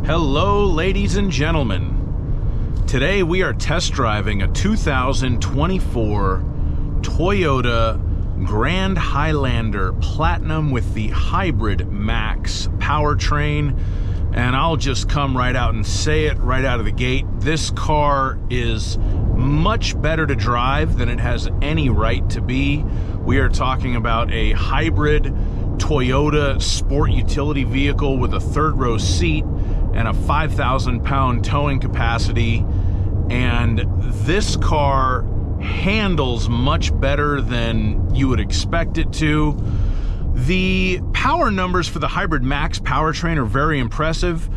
Hello, ladies and gentlemen. Today we are test driving a 2024 Toyota Grand Highlander Platinum with the Hybrid Max Powertrain. And I'll just come right out and say it right out of the gate. This car is much better to drive than it has any right to be. We are talking about a hybrid Toyota sport utility vehicle with a third row seat and a 5,000-pound towing capacity. And this car handles much better than you would expect it to. The power numbers for the Hybrid Max Powertrain are very impressive.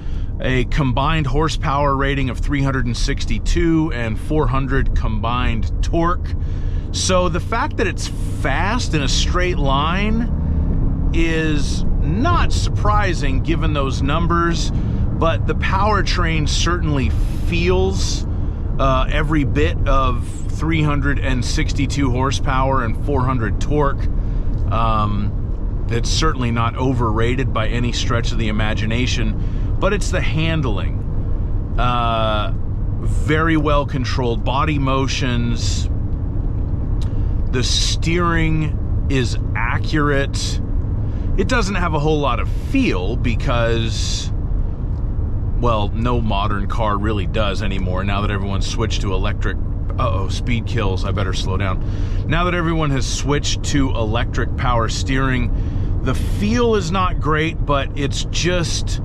A combined horsepower rating of 362 and 400 combined torque. So the fact that it's fast in a straight line is not surprising given those numbers, but the powertrain certainly feels every bit of 362 horsepower and 400 torque. It's certainly not overrated by any stretch of the imagination, but it's the handling. Very well controlled body motions. The steering is accurate. It doesn't have a whole lot of feel because, well, no modern car really does anymore now that everyone's switched to electric. Uh-oh, speed kills. I better slow down. Now that everyone has switched to electric power steering, the feel is not great, but it's just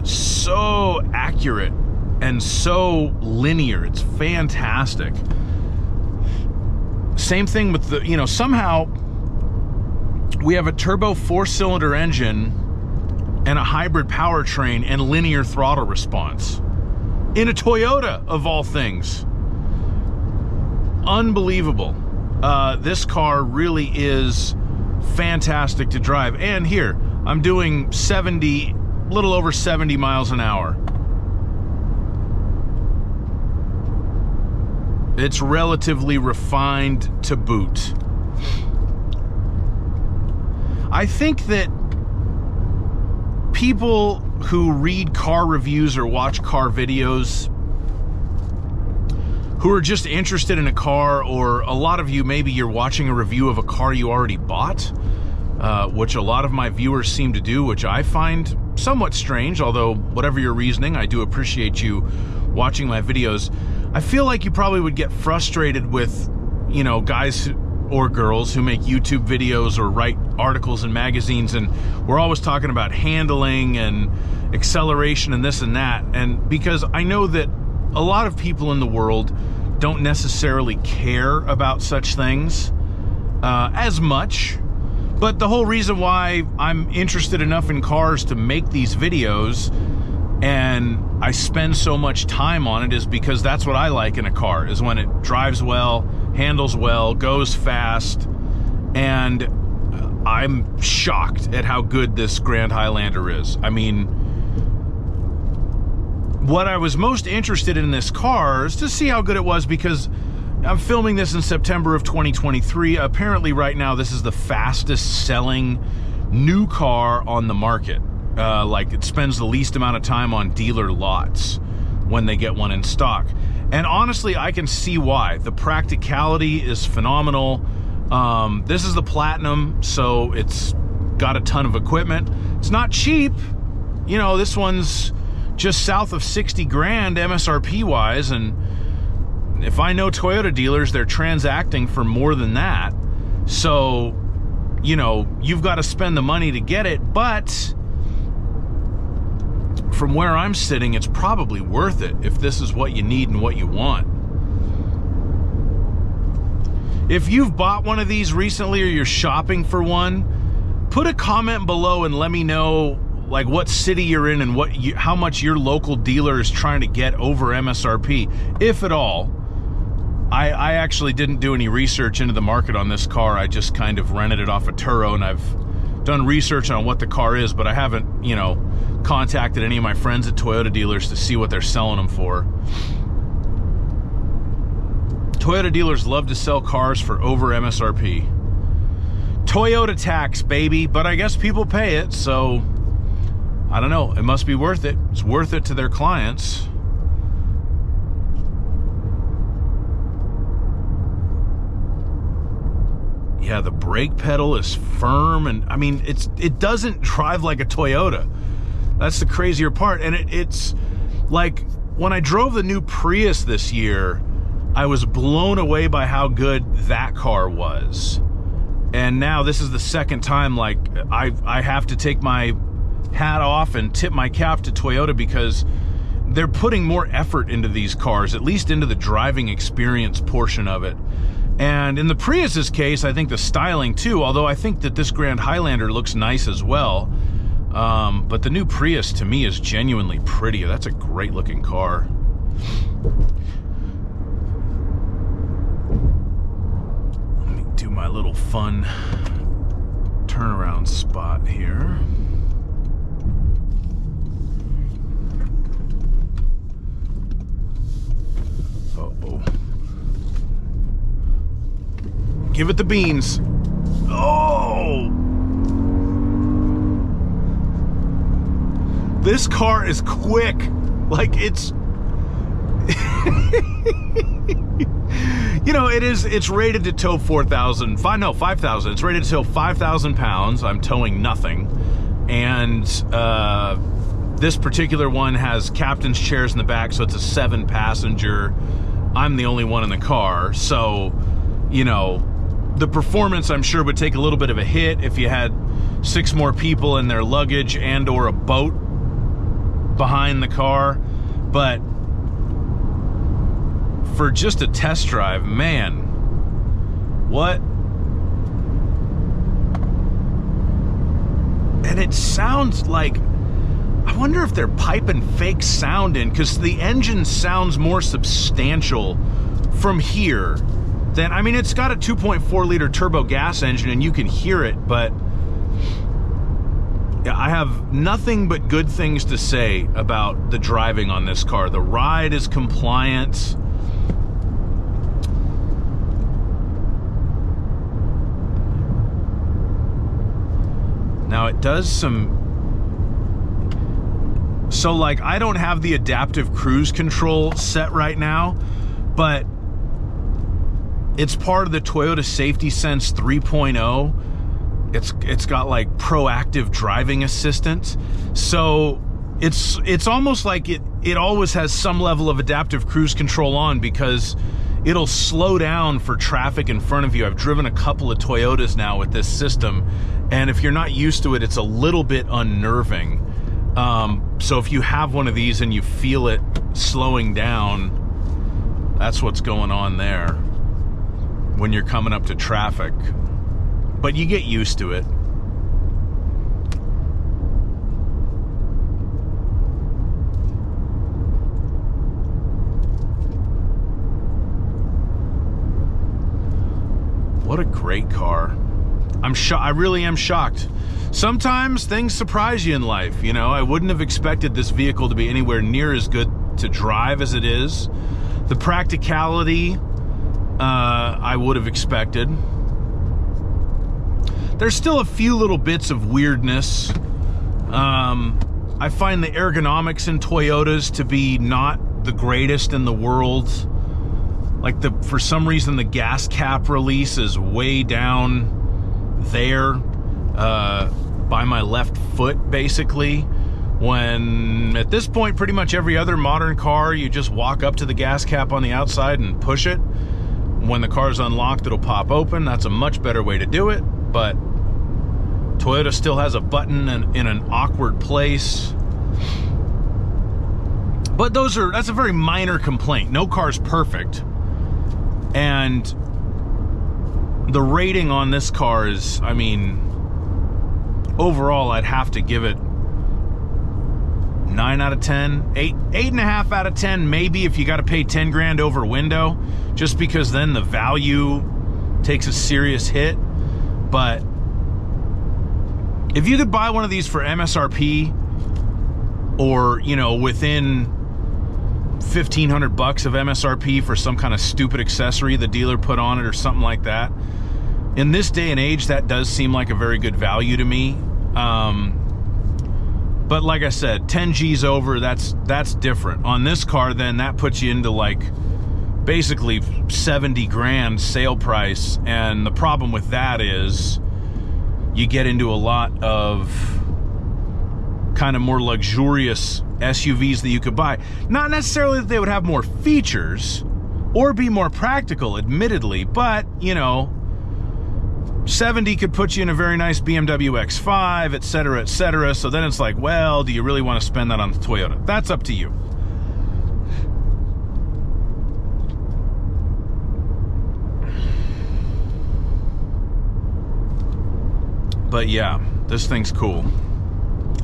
so accurate and so linear. It's fantastic. Same thing with the, somehow we have a turbo 4-cylinder engine and a hybrid powertrain and linear throttle response in a Toyota, of all things. Unbelievable. This car really is fantastic to drive. And here, I'm doing little over 70 miles an hour. It's relatively refined to boot. I think that people who read car reviews or watch car videos who are just interested in a car, or a lot of you, maybe you're watching a review of a car you already bought, which a lot of my viewers seem to do, which I find somewhat strange, although whatever your reasoning, I do appreciate you watching my videos. I feel like you probably would get frustrated with, guys or girls who make YouTube videos or write articles in magazines, and we're always talking about handling and acceleration and this and that. And because I know that a lot of people in the world don't necessarily care about such things as much. But the whole reason why I'm interested enough in cars to make these videos and I spend so much time on it is because that's what I like in a car, is when it drives well, handles well, goes fast. And I'm shocked at how good this Grand Highlander is. I mean, what I was most interested in this car is to see how good it was, because I'm filming this in September of 2023. Apparently right now this is the fastest selling new car on the market. Like, it spends the least amount of time on dealer lots when they get one in stock. And honestly, I can see why. The practicality is phenomenal. This is the Platinum, so it's got a ton of equipment. It's not cheap. This one's just south of 60 grand MSRP wise, and if I know Toyota dealers, they're transacting for more than that. So, you've got to spend the money to get it, but from where I'm sitting, it's probably worth it if this is what you need and what you want. If you've bought one of these recently or you're shopping for one, put a comment below and let me know like what city you're in and how much your local dealer is trying to get over MSRP, if at all. I actually didn't do any research into the market on this car. I just kind of rented it off of Turo, and I've done research on what the car is, but I haven't, contacted any of my friends at Toyota dealers to see what they're selling them for. Toyota dealers love to sell cars for over MSRP. Toyota tax, baby, but I guess people pay it, so I don't know, it must be worth it. It's worth it to their clients. Yeah, the brake pedal is firm, and I mean, it doesn't drive like a Toyota. That's the crazier part. And it's like, when I drove the new Prius this year, I was blown away by how good that car was. And now this is the second time, like, I have to take my hat off and tip my cap to Toyota, because they're putting more effort into these cars, at least into the driving experience portion of it. And in the Prius's case, I think the styling too, although I think that this Grand Highlander looks nice as well. But the new Prius to me is genuinely pretty. That's a great looking car. Let me do my little fun turnaround spot here. Uh-oh. Give it the beans. Oh! This car is quick. Like, it's... you know, it's rated to tow 5,000. It's rated to tow 5,000 pounds. I'm towing nothing. And this particular one has captain's chairs in the back, so it's a 7-passenger. I'm the only one in the car. So, you know, the performance, I'm sure, would take a little bit of a hit if you had 6 more people in their luggage and or a boat behind the car. But for just a test drive, man, what? And it sounds like, I wonder if they're piping fake sound in, because the engine sounds more substantial from here than, I mean, it's got a 2.4 liter turbo gas engine and you can hear it, but yeah, I have nothing but good things to say about the driving on this car. The ride is compliant. Now it does some, so like, I don't have the adaptive cruise control set right now, but it's part of the Toyota Safety Sense 3.0. It's got like proactive driving assistance. So it's almost like it always has some level of adaptive cruise control on, because it'll slow down for traffic in front of you. I've driven a couple of Toyotas now with this system, and if you're not used to it, it's a little bit unnerving. So if you have one of these and you feel it slowing down, that's what's going on there when you're coming up to traffic. But you get used to it. What a great car. I really am shocked. Sometimes things surprise you in life, you know. I wouldn't have expected this vehicle to be anywhere near as good to drive as it is. The practicality, I would have expected. There's still a few little bits of weirdness. I find the ergonomics in Toyotas to be not the greatest in the world. Like, for some reason, the gas cap release is way down there, by my left foot, basically. When, at this point, pretty much every other modern car, you just walk up to the gas cap on the outside and push it. When the car's unlocked, it'll pop open. That's a much better way to do it, but Toyota still has a button in an awkward place. But that's a very minor complaint. No car's perfect. And the rating on this car is, I mean, overall, I'd have to give it 9 out of 10, 8.5 out of 10, maybe, if you got to pay 10 grand over window, just because then the value takes a serious hit. But if you could buy one of these for MSRP, or, you know, within $1,500 of MSRP for some kind of stupid accessory the dealer put on it or something like that, in this day and age, that does seem like a very good value to me. But like I said, 10 G's over, that's different. On this car, then, that puts you into like basically 70 grand sale price. And the problem with that is you get into a lot of kind of more luxurious SUVs that you could buy. Not necessarily that they would have more features or be more practical, admittedly, but, you know, 70 could put you in a very nice BMW X5, etc., etc. So then it's like, well, do you really want to spend that on the Toyota? That's up to you. But yeah, this thing's cool.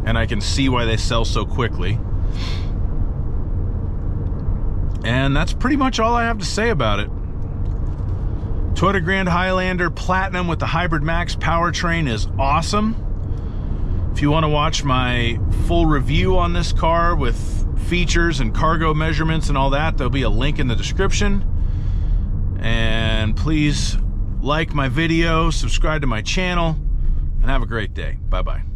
And I can see why they sell so quickly. And that's pretty much all I have to say about it. Toyota Grand Highlander Platinum with the Hybrid Max Powertrain is awesome. If you want to watch my full review on this car with features and cargo measurements and all that, there'll be a link in the description. And please like my video, subscribe to my channel, and have a great day. Bye-bye.